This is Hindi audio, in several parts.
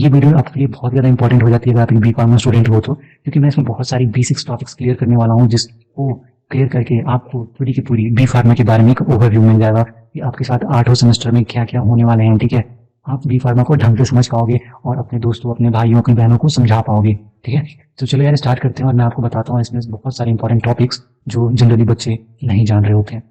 ये वीडियो आपके लिए बहुत ज़्यादा इंपॉर्टेंट हो जाती है अगर आप एक बी फार्मा स्टूडेंट हो तो, क्योंकि मैं इसमें बहुत सारी बेसिक्स टॉपिक्स क्लियर करने वाला हूँ, जिसको क्लियर करके आपको पूरी की पूरी बी फार्मा के बारे में एक ओवरव्यू मिल जाएगा कि आपके साथ 8वें सेमेस्टर में क्या क्या होने वाले हैं। ठीक है, आप बी फार्मा को ढंग से समझ पाओगे और अपने दोस्तों, अपने भाइयों, अपनी बहनों को समझा पाओगे। ठीक है, तो चलो यार स्टार्ट करते हैं और मैं आपको बताता हूँ इसमें बहुत सारे इंपॉर्टेंट टॉपिक्स जो जनरली बच्चे नहीं जान रहे होते हैं।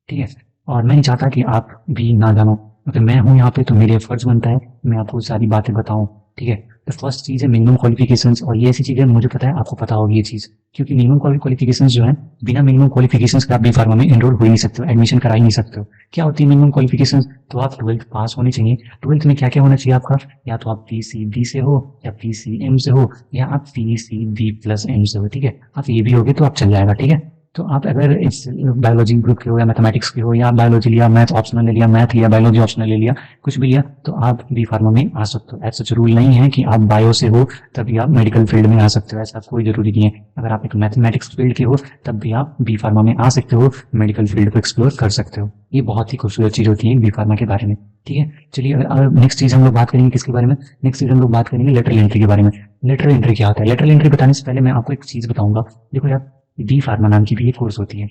ठीक है, और मैं नहीं चाहता कि आप भी ना जानो, अगर मैं हूँ यहाँ पे तो मेरे फर्ज बनता है मैं आपको सारी बातें बताऊँ। ठीक है, तो फर्स्ट चीज़ है मिनिमम क्वालिफिकेशंस, और ये ऐसी चीज़ है मुझे पता है आपको पता होगी ये चीज़, क्योंकि मिनिमम क्वालिफिकेशंस जो है, बिना मिनिमम क्वालिफिकेशंस के आप बी फार्मा में एनरोल हो ही नहीं सकते हो, एडमिशन करा ही नहीं सकते हो। क्या होती है मिनिमम क्वालिफिकेशंस? तो आप 12th पास होनी चाहिए। 12th में क्या क्या होना चाहिए आपका? या तो आप PCB से हो, या PCM से हो, या आप PCB+M से हो। ठीक है, आप ये भी होगे तो आप चल जाएगा। ठीक है, तो आप अगर इस बायोलॉजी ग्रुप के हो या मैथमेटिक्स के हो, या बायोलॉजी लिया, मैथ ऑप्शनल ले लिया, मैथ लिया, बायोलॉजी ऑप्शनल ले लिया, कुछ भी लिया, तो आप बी फार्मा में आ सकते हो। ऐसा रूल नहीं है कि आप बायो से हो तभी आप मेडिकल फील्ड में आ सकते हो, ऐसा कोई जरूरी नहीं है। अगर आप एक मैथमेटिक्स फील्ड के हो तब भी आप बी फार्मा में आ सकते हो, मेडिकल फील्ड को एक्सप्लोर कर सकते हो। ये बहुत ही खूबसूरत चीज होती है बी फार्मा के बारे में। ठीक है, चलिए नेक्स्ट चीज हम लोग बात करेंगे किसके बारे में? नेक्स्ट चीज हम लोग बात करेंगे लेटरल एंट्री के बारे में। लेटरल एंट्री क्या होता है? लेटरल एंट्री बताने से पहले मैं आपको एक चीज बताऊंगा। देखो यार, डी फार्मा नाम की भी एक कोर्स होती है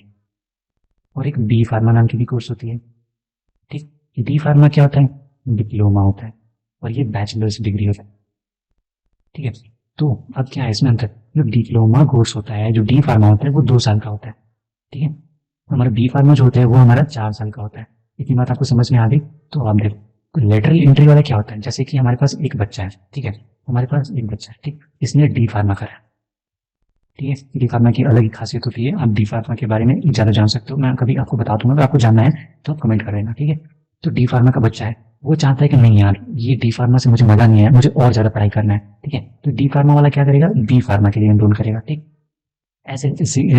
और एक बी फार्मा नाम की भी कोर्स होती है। ठीक, डी फार्मा क्या होता है? डिप्लोमा होता है, और ये बैचलर्स डिग्री होता है। ठीक है, तो अब क्या है इसमें अंतर? जो डिप्लोमा कोर्स होता है, जो डी फार्मा होता है, वो 2 साल का होता है। ठीक है, हमारा बी फार्मा जो होता है वो हमारा 4 साल का होता है। इतनी बात आपको समझ में आ गई? तो आप देखो लेटरल एंट्री वाला क्या होता है। जैसे कि हमारे पास एक बच्चा है, ठीक है, हमारे पास एक बच्चा है, ठीक, इसने डी फार्मा करा है। ठीक है, डी फार्मा की अलग ही खासियत होती है, आप डी फार्मा के बारे में ज़्यादा जान सकते हो, मैं कभी आपको बता दूंगा, अगर आपको जानना है तो आप कमेंट कर लेना। ठीक है, तो डी फार्मा का बच्चा है, वो चाहता है कि नहीं यार ये डी फार्मा से मुझे मजा नहीं है, मुझे और ज़्यादा पढ़ाई करना है। ठीक है, तो डी फार्मा वाला क्या करेगा? बी फार्मा के लिए एनरोल करेगा। ठीक, ऐसे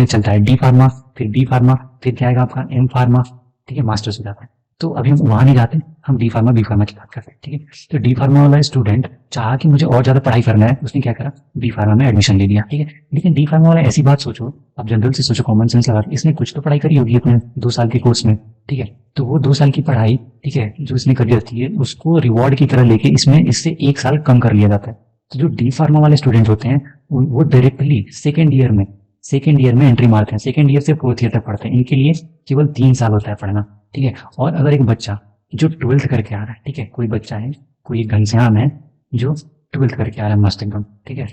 चलता है, डी फार्मा, फिर बी फार्मा, फिर क्या आएगा आपका एम फार्मा। ठीक है, मास्टर्स हो जाता है। तो अभी हम वहां नहीं जाते, हम डी फार्मा बी फार्मा की बात करते हैं। ठीक है, तो डी फार्मा वाला स्टूडेंट चाहा कि मुझे और ज्यादा पढ़ाई करना है, उसने क्या करा? बी फार्मा में एडमिशन ले लिया। ठीक है, लेकिन डी फार्मा वाला ऐसी बात सोचो, आप जनरल से सोचो, कॉमन सेंस लगा, इसने कुछ तो पढ़ाई करी होगी अपने 2 साल के कोर्स में। ठीक है, तो वो 2 साल की पढ़ाई, ठीक है, जो इसने करी रहती है, उसको रिवॉर्ड की तरह लेके इसमें इससे 1 साल कम कर लिया जाता है। तो जो डी फार्मा वाले स्टूडेंट होते हैं वो डायरेक्टली सेकेंड ईयर में एंट्री मारते हैं, सेकेंड ईयर से 4th ईयर तक पढ़ते हैं। इनके लिए केवल 3 साल होता है पढ़ना। ठीक है, और अगर एक बच्चा जो 12th करके आ रहा है, ठीक है, कोई बच्चा है, कोई एक घनश्याम है जो 12th करके आ रहा है मस्त एकदम, ठीक है,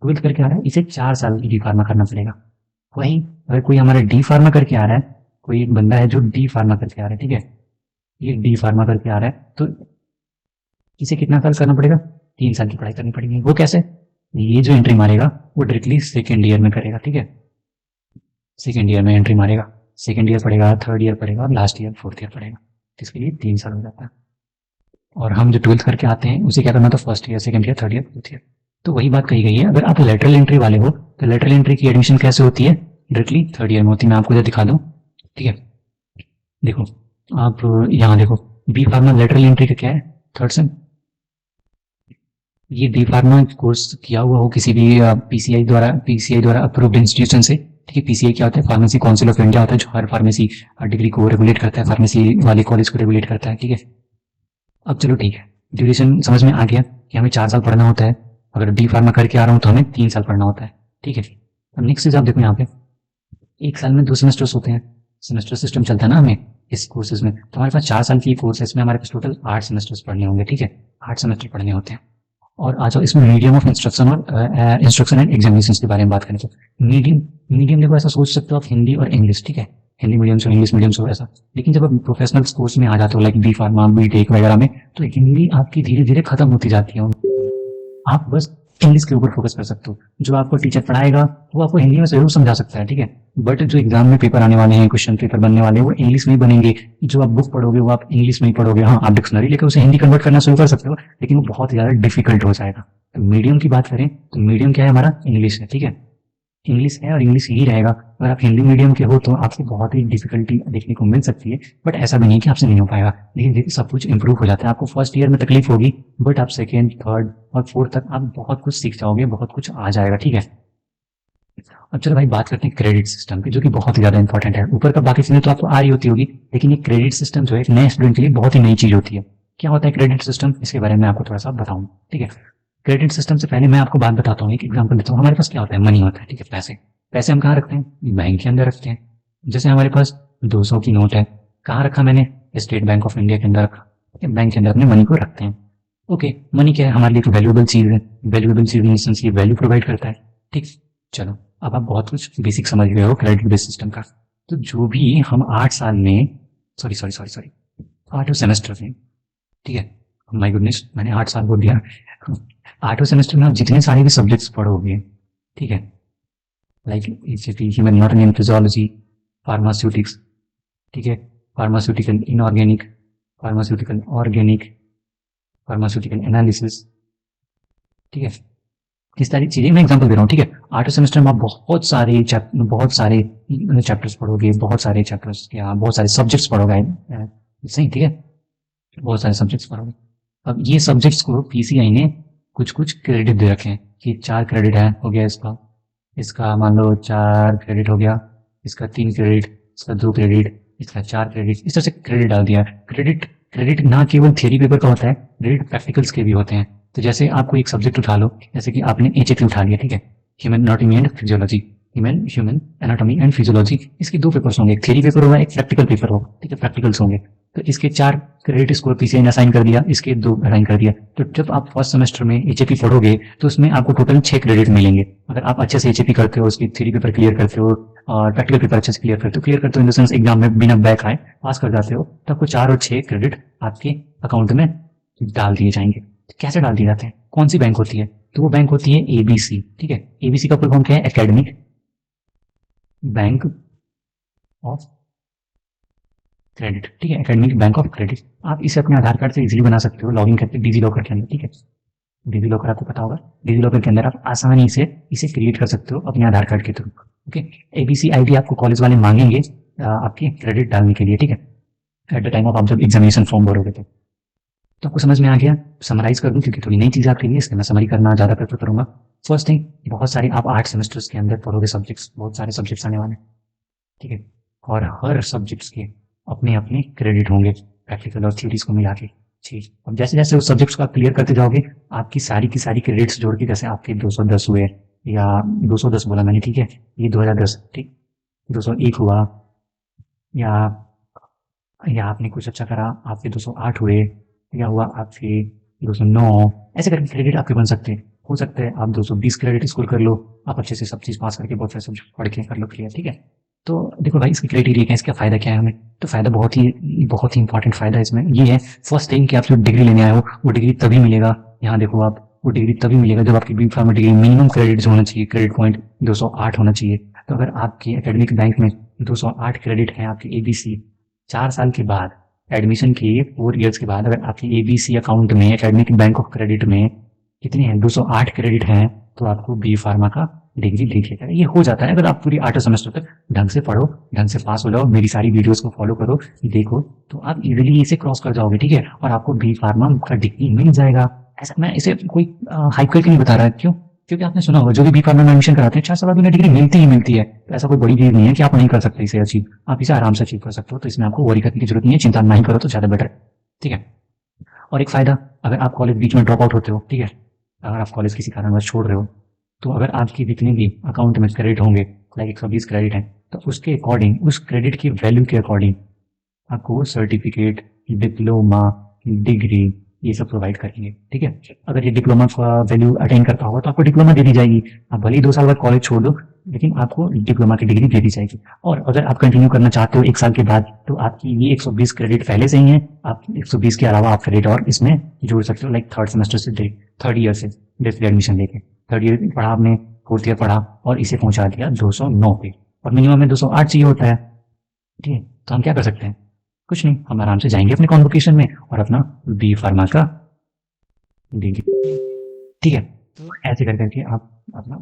12th करके आ रहा है, इसे 4 साल डी फार्मा करना पड़ेगा। वहीं अगर कोई हमारा डी फार्मा करके आ रहा है, कोई एक बंदा है जो डी फार्मा करके आ रहा है, ठीक है, ये डी फार्मा करके आ रहा है, तो इसे कितना साल करना पड़ेगा? 3 साल की पढ़ाई करनी पड़ेगी। वो कैसे? ये जो एंट्री मारेगा वो डायरेक्टली सेकेंड ईयर में करेगा। ठीक है, सेकेंड ईयर में एंट्री मारेगा, सेकेंड ईयर पढ़ेगा, थर्ड ईयर पढ़ेगा, और लास्ट ईयर 4th ईयर पढ़ेगा, जिसके लिए 3 साल हो जाता है। और हम जो 12th करके आते हैं उसे क्या करना था? First year, second year, third year, 4th year. तो वही बात कही गई है, अगर आप लेटरल एंट्री वाले हो तो लेटरल एंट्री की एडमिशन कैसे होती है? डायरेक्टली 3rd ईयर में होती है। मैं आपको इधर दिखा दूं, ठीक है, देखो आप यहाँ देखो, बी फार्मा लेटरल एंट्री का क्या है? 3rd same. ये डी फार्मा कोर्स किया हुआ हो किसी भी पीसीआई द्वारा अप्रूव्ड इंस्टीट्यूशन से। ठीक है, पीसीआई क्या होता है? फार्मेसी काउंसिल ऑफ इंडिया होता है, जो हर फार्मेसी डिग्री को रेगुलेट करता है, फार्मेसी वाले कॉलेज को रेगुलेट करता है। ठीक है, अब चलो ठीक है, ड्यूरेशन समझ में आ गया कि हमें 4 साल पढ़ना होता है, अगर डी फार्मा करके आ रहा हूँ तो हमें 3 साल पढ़ना होता है। ठीक है, अब नेक्स्ट चीज आप देखो, यहाँ पे 1 साल में 2 सेमेस्टर्स होते हैं, सेमेस्टर सिस्टम चलता है ना हमें इस कोर्सेज में, तो हमारे पास 4 साल की कोर्स है, इसमें हमारे पास टोटल 8 सेमेस्टर्स पढ़ने होंगे। ठीक है, 8 सेमेस्टर पढ़ने होते हैं। और आ जाओ इसमें मीडियम ऑफ इंस्ट्रक्शन और इंस्ट्रक्शन एंड एग्जामिनेशन के बारे में बात करें तो मीडियम देखो ऐसा सोच सकते हो आप, हिंदी और इंग्लिश। ठीक है, हिंदी मीडियम से इंग्लिश मीडियम से ऐसा, लेकिन जब आप प्रोफेशनल कोर्स में आ जाते हो like B pharma, B tech वगैरह में, तो हिंदी आपकी धीरे धीरे खत्म होती जाती है, आप बस इंग्लिश के ऊपर फोकस कर सकते हो। जो आपको टीचर पढ़ाएगा वो आपको हिंदी में जरूर समझा सकता है, ठीक है, बट जो एग्जाम में पेपर आने वाले हैं, क्वेश्चन पेपर बनने वाले हैं, वो इंग्लिश में ही बनेंगे। जो आप बुक पढ़ोगे वो आप इंग्लिश में ही पढ़ोगे। हाँ, आप डिक्शनरी लेकर उसे हिंदी कन्वर्ट करना शुरू कर सकते हो, लेकिन वो बहुत ज्यादा डिफिकल्ट हो जाएगा। तो मीडियम की बात करें तो मीडियम क्या है? हमारा इंग्लिश है। ठीक है, इंग्लिश है और इंग्लिश ही रहेगा। अगर आप हिंदी मीडियम के हो तो आपसे बहुत ही डिफिकल्टी देखने को मिल सकती है, बट ऐसा भी नहीं कि आपसे नहीं हो पाएगा, लेकिन सब कुछ इंप्रूव हो जाता है। आपको फर्स्ट ईयर में तकलीफ होगी, बट आप सेकेंड, थर्ड और फोर्थ तक आप बहुत कुछ सीख जाओगे, बहुत कुछ आ जाएगा। ठीक है, अब चलो भाई बात करते हैं क्रेडिट सिस्टम की, जो कि बहुत ही ज्यादा इंपॉर्टेंट है। ऊपर का बाकी चीजें तो आपको आ रही होती होगी, लेकिन ये क्रेडिट सिस्टम जो है नए स्टूडेंट के लिए बहुत ही नई चीज होती है। क्या होता है क्रेडिट सिस्टम, इसके बारे में आपको थोड़ा सा बताऊँ, ठीक है। क्रेडिट सिस्टम से पहले मैं आपको बात बताता हूँ, एक एग्जाम्पल देता हूँ। हमारे पास क्या होता है, मनी होता है, ठीक है, पैसे। पैसे हम कहाँ रखते हैं, बैंक के अंदर रखते हैं। जैसे हमारे पास 200 की नोट है, कहाँ रखा मैंने, स्टेट बैंक ऑफ इंडिया के अंदर रखा, ठीक है, बैंक के अंदर अपने मनी को रखते हैं। ओके, मनी क्या है, हमारे लिए एक वैल्यूएबल चीज़ है। वैल्यूएबल चीज़ इन सेंस ये वैल्यू प्रोवाइड करता है, ठीक। चलो, अब आप बहुत कुछ बेसिक समझ गए हो क्रेडिट बेस्ड सिस्टम का। तो जो भी हम 8 साल में, sorry sorry sorry sorry 8 semester में, ठीक है, माय गुडनेस, मैंने 8 साल बोल दिया। 8वें सेमेस्टर में आप जितने सारे भी सब्जेक्ट्स पढ़ोगे, ठीक है, like ECT, human anatomy and physiology, pharmaceutics, ठीक है, pharmaceutical inorganic, pharmaceutical organic, pharmaceutical analysis, ठीक है, इस सारी चीजें मैं एग्जांपल दे रहा हूँ, ठीक है। 8वें सेमेस्टर में आप बहुत सारे चैप्टर्स पढ़ोगे, बहुत सारे चैप्टर्स या बहुत सारे सब्जेक्ट्स पढ़ोगे, सही, ठीक है, बहुत सारे सब्जेक्ट्स पढ़ोगे। अब ये सब्जेक्ट्स को पीसीआई ने कुछ कुछ क्रेडिट दे रखे हैं कि 4 क्रेडिट है, हो गया इसका, इसका मान लो 4 क्रेडिट हो गया, इसका 3 क्रेडिट, इसका 2 क्रेडिट, इसका 4 क्रेडिट, इस तरह से क्रेडिट डाल दिया। क्रेडिट क्रेडिट ना केवल थियरी पेपर का होता है, क्रेडिट प्रैक्टिकल्स के भी होते हैं। तो जैसे आपको एक सब्जेक्ट उठा लो, जैसे कि आपने एचएपी उठा लिया, ठीक है, human anatomy and physiology, human anatomy and physiology, इसके 2 पेपर्स होंगे, एक थियरी पेपर होगा, एक प्रैक्टिकल पेपर होगा, ठीक है, प्रैक्टिकल्स होंगे। तो इसके 4 क्रेडिट स्कोर पीसीआई ने असाइन कर दिया, इसके 2 असाइन कर दिया। तो जब आप फर्स्ट सेमेस्टर में एचएपी पढ़ोगे तो उसमें आपको टोटल 6 क्रेडिट मिलेंगे। अगर आप अच्छे से एचएपी करते हो, उसकी थ्योरी पेपर क्लियर करते हो और प्रैक्टिकल पेपर अच्छे से क्लियर करते हो इन द सेंस एग्जाम में बिना बैक आए पास कर जाते हो, तो आपको 4 और 6 क्रेडिट आपके अकाउंट में डाल दिए जाएंगे। तो कैसे डाल दिए जाते हैं, कौन सी बैंक होती है, तो वो बैंक होती है एबीसी, ठीक है। एबीसी का फुल फॉर्म क्या है, एकेडमिक बैंक ऑफ क्रेडिट, ठीक है, एकेडमिक बैंक ऑफ क्रेडिट। आप इसे अपने आधार कार्ड से इजीली बना सकते हो, लॉगिन करके डिजी लॉकर के अंदर, ठीक है। डिजी लॉकर आपको पता होगा, डिजी लॉकर के अंदर आप आसानी से इसे क्रिएट कर सकते हो अपने आधार कार्ड के थ्रू। ओके, एबीसी आईडी आपको कॉलेज वाले मांगेंगे आपके क्रेडिट डालने के लिए, ठीक है, एट द टाइम ऑफ आप जब एग्जामिनेशन फॉर्म भरोगे तो आपको समझ में आ गया। समराइज कर दूं क्योंकि थोड़ी नई चीज़ आपके लिए, इसलिए मैं समरी करना ज़्यादा प्रेफर करूंगा। फर्स्ट थिंग, बहुत सारे आप 8 सेमेस्टर्स के अंदर पढ़ोगे सब्जेक्ट्स, बहुत सारे सब्जेक्ट्स आने वाले हैं, ठीक है, और हर सब्जेक्ट्स के अपने अपने क्रेडिट होंगे, प्रैक्टिकल और थ्योरीज को मिला के। ठीक, अब जैसे जैसे उस सब्जेक्ट्स को आप क्लियर करते जाओगे, आपकी सारी की सारी क्रेडिट्स जोड़ के, जैसे आपके 210 हुए या 210 बोला मैंने, ठीक है, ये 2010, ठीक, 201 हुआ, या आपने कुछ अच्छा करा, आपके 208 हुए, या हुआ आपके 209, ऐसे करके क्रेडिट आपके बन सकते हैं। हो सकता है आप 220 क्रेडिट स्कोर कर लो, आप अच्छे से सब चीज़ पास करके बहुत सारे सब्जेक्ट पढ़ के कर लो क्लियर, ठीक है। तो देखो भाई, इसकी क्राइटेरिया क्या है, इसका फायदा क्या है हमें, तो फायदा बहुत ही इंपॉर्टेंट फायदा इसमें ये है। फर्स्ट थिंग कि आप जो डिग्री लेने आए हो, वो डिग्री तभी मिलेगा, यहाँ देखो आप, वो डिग्री तभी मिलेगा जब आपकी B pharma degree minimum credit होना चाहिए, क्रेडिट पॉइंट 208 होना चाहिए। तो अगर आपके एकेडमिक बैंक में 208 क्रेडिट है, आपके एबीसी 4 साल के बाद, एडमिशन के 4 ईयर्स के बाद, अगर आपके एबीसी अकाउंट में, एकेडमिक बैंक ऑफ क्रेडिट में कितने हैं, 208 क्रेडिट हैं, तो आपको बी फार्मा का डिग्री लिखेगा। ये हो जाता है अगर आप पूरी 8 सेमेस्टर तक ढंग से पढ़ो, ढंग से पास हो जाओ, मेरी सारी वीडियोस को फॉलो करो, देखो, तो आप इजीली इसे क्रॉस कर जाओगे, ठीक है, और आपको बी फार्मा का डिग्री मिल जाएगा। ऐसा मैं इसे कोई हाइप करके नहीं बता रहा है, क्यों, क्योंकि आपने सुना होगा जो भी बी फार्मा में एडमिशन कराते हैं 4 साल बाद उन्हें डिग्री मिलती ही मिलती है। तो ऐसा कोई बड़ी चीज नहीं है कि आप नहीं कर सकते इसे अचीव, आप इसे आराम से अचीव कर सकते हो। तो इसमें आपको वरी करने की जरूरत नहीं है, चिंता नहीं करो तो ज्यादा बेटर, ठीक है। और एक फायदा, अगर आप कॉलेज बीच में ड्रॉप आउट होते हो, ठीक है, अगर आप कॉलेज किसी कारणवश छोड़ रहे हो, तो अगर आपकी जितने भी अकाउंट में क्रेडिट होंगे, लाइक 120 क्रेडिट हैं, तो उसके अकॉर्डिंग, उस क्रेडिट की वैल्यू के अकॉर्डिंग आपको सर्टिफिकेट, डिप्लोमा, डिग्री, ये सब प्रोवाइड करेंगे, ठीक है। अगर ये डिप्लोमा का वैल्यू अटेन करता होगा तो आपको डिप्लोमा दे दी जाएगी। आप भले ही 2 साल बाद कॉलेज छोड़ दो, लेकिन आपको डिप्लोमा की डिग्री दे दी जाएगी। और अगर आप कंटिन्यू करना चाहते हो 1 साल के बाद, तो आपकी ये 120 क्रेडिट पहले से ही है, आप 120 के अलावा आप क्रेडिट और इसमें जोड़ सकते हो, लाइक 3rd सेमेस्टर से, 3rd ईयर से जैसे एडमिशन लेके 3rd ईयर पढ़ा आपने, 4th ईयर पढ़ा और इसे पहुंचा दिया 209 पे, और मिनिमम में 208 चाहिए होता है, ठीक है। तो हम क्या कर सकते हैं, कुछ नहीं, हम आराम से जाएंगे अपने कॉन्वोकेशन में और अपना बी फार्मा का डिग्री, ठीक है। तो ऐसे कर करके आप अपना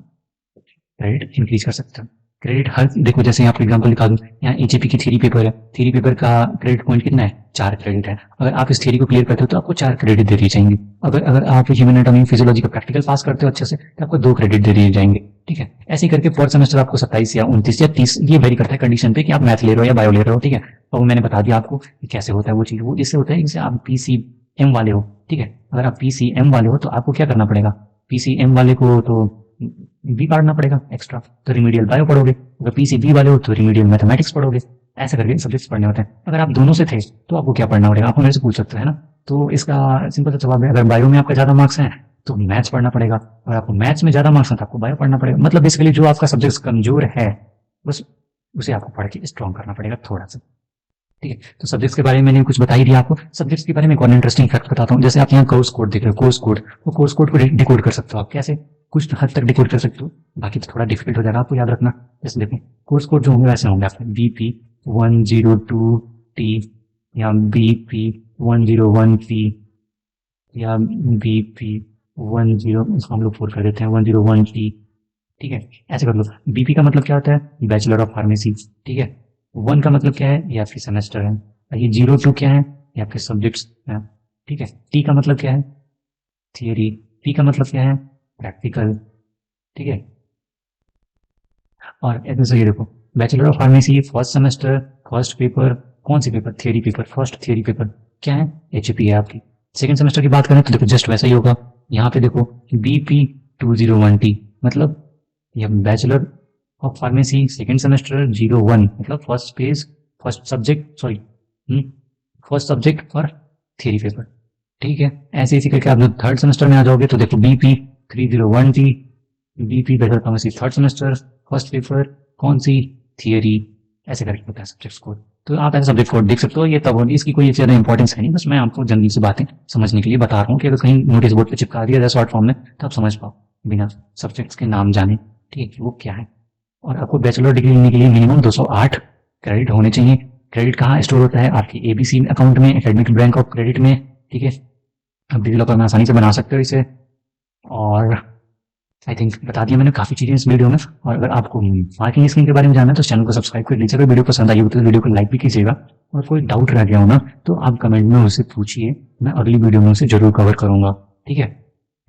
क्रेडिट इंक्रीज कर सकते हो। क्रेडिट हर, देखो जैसे आपको एग्जांपल दिखा दूं, यहाँ एचएपी की थ्योरी पेपर है, थ्योरी पेपर का क्रेडिट पॉइंट कितना है, 4 क्रेडिट है। अगर आप इस थ्योरी को क्लियर करते हो तो आपको 4 क्रेडिट दे दिए जाएंगे। अगर आप ह्यूमन एनाटॉमी फिजियोलॉजी का प्रैक्टिकल पास करते हो अच्छे से, तो आपको 2 क्रेडिट दे दिए जाएंगे, ठीक है। ऐसे ही करके 4th सेमेस्टर आपको 27 या 29 या 30, ये वेरी करता है कंडीशन पे कि आप मैथ ले रहे हो या बायो ले रहे हो, ठीक है। और मैंने बता दिया आपको कि कैसे होता है वो चीज, वो इससे होता है, जैसे आप पीसी एम वाले हो, ठीक है, अगर आप पीसीएम वाले हो तो आपको क्या करना पड़ेगा, पीसीएम वाले को तो बी पढ़ना पड़ेगा एक्स्ट्रा, तो रिमीडियल बायो पढ़ोगे, अगर पीसीबी वाले हो तो रिमीडियल मैथमेटिक्स पढ़ोगे। ऐसा करके सब्जेक्ट्स पढ़ने होते हैं। अगर आप दोनों से थे तो आपको क्या पढ़ना पड़ेगा, आप मेरे से पूछ सकते हैं ना। तो इसका सिंपल सा जवाब है, अगर बायो में आपका ज्यादा मार्क्स हैं तो मैथ्स पढ़ना पड़ेगा, और आपको मैथ्स में ज्यादा मार्क्स हैं तो आपको बायो पढ़ना पड़ेगा। मतलब बेसिकली जो आपका सब्जेक्ट कमजोर है बस उसे आपको पढ़ के स्ट्रॉन्ग करना पड़ेगा थोड़ा सा, ठीक है। तो सब्जेक्ट्स के बारे में मैंने कुछ बता ही दिया आपको। सब्जेक्ट्स के बारे में एक और इंटरेस्टिंग फैक्ट बताता हूँ। जैसे आप यहाँ कोर्स कोड देख रहे हो, कोर्स कोड, वो कोर्स कोड को डिकोड कर सकते हो आप। कैसे, कुछ हद तक डिकोड कर सकते हो, बाकी तो थोड़ा डिफिकल्ट हो जाएगा आपको याद रखना। जैसे देखो कोर्स कोड जो होंगे वैसे होंगे आपके BP102T या BP101P या BP10, इसको हम लोग 4 कर देते हैं, 101T, ठीक है। ऐसे कर लो। बीपी का मतलब क्या होता है, बैचलर ऑफ फार्मेसी, ठीक है। 1 का मतलब क्या है, ये आपकी सेमेस्टर है। और ये 02 क्या है, ये आपके सब्जेक्ट्स हैं, ठीक है। टी का मतलब क्या है, थियरी। पी का मतलब क्या है, प्रैक्टिकल, ठीक है। और ऐसे ये देखो, bachelor of pharmacy first semester first paper, कौन सी paper, theory paper, first theory paper क्या है, एचपी है आपकी। सेकंड सेमेस्टर की बात करें तो देखो जस्ट वैसा ही होगा। यहाँ पे देखो BP201T मतलब यह bachelor of pharmacy second semester 01 मतलब first page first subject, sorry first subject और थियरी पेपर, ठीक है। ऐसे ऐसे करके आप जब थर्ड सेमेस्टर में आ जाओगे तो देखो BP301T, BP bachelor pharmacy third semester first paper, कौन सी, थियरी, ऐसे करके होता है सब्जेक्ट कोड। तो आप ऐसे सब्जेक्ट कोड देख सकते हो। ये तब होगी, इसकी कोई ज्यादा इंपॉर्टेंस है नहीं, बस मैं आपको जल्दी से बातें समझने के लिए बता रहा हूँ कि अगर कहीं नोटिस बोर्ड पे चिपका दिया जाए शॉर्ट फॉर्म में तो आप समझ पाओ बिना सब्जेक्ट्स के नाम जाने, ठीक है, वो क्या है। और आपको बैचलर डिग्री लेने के लिए मिनिमम 208 क्रेडिट होने चाहिए। क्रेडिट कहाँ स्टोर होता है, आपकी एबीसी अकाउंट में, एकेडमिक बैंक ऑफ क्रेडिट में, ठीक है। आप डिजिलॉकर में आसानी से बना सकते हो इसे। और आई थिंक बता दिया मैंने काफी चीजें इस वीडियो में। और अगर आपको मार्किंग स्कीम के बारे में जानना है तो चैनल को सब्सक्राइब कर लीजिएगा। वीडियो पसंद आई हो तो वीडियो को लाइक भी कीजिएगा, और कोई डाउट रह गया हो ना तो आप कमेंट में उसे पूछिए, मैं अगली वीडियो में उसे जरूर कवर करूंगा, ठीक है।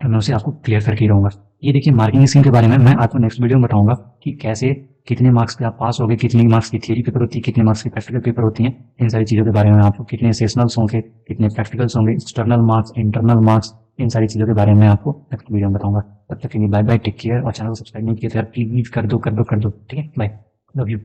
तो मैं उसे आपको क्लियर करके रहूंगा। ये देखिए मार्किंग स्कीम के बारे में मैं आपको नेक्स्ट वीडियो में बताऊंगा कि कैसे कितने मार्क्स पे आप पास होगे, कितने मार्क्स की थियरी पेपर होती है, कितने मार्क्स की प्रैक्टिकल पेपर होती हैं। इन सारी चीज़ों के बारे में आपको कितने सेशनल्स होंगे, कितने प्रैक्टिकल्स होंगे, एक्सटर्नल मार्क्स, इंटरनल मार्क्स, इन सारी चीज़ों के बारे में आपको नेक्स्ट वीडियो में बताऊंगा। तब तक के लिए बाय बाय, टेक केयर। और चैनल को सब्सक्राइब नहीं किया तो यार प्लीज कर दो, ठीक है। Bye, love you.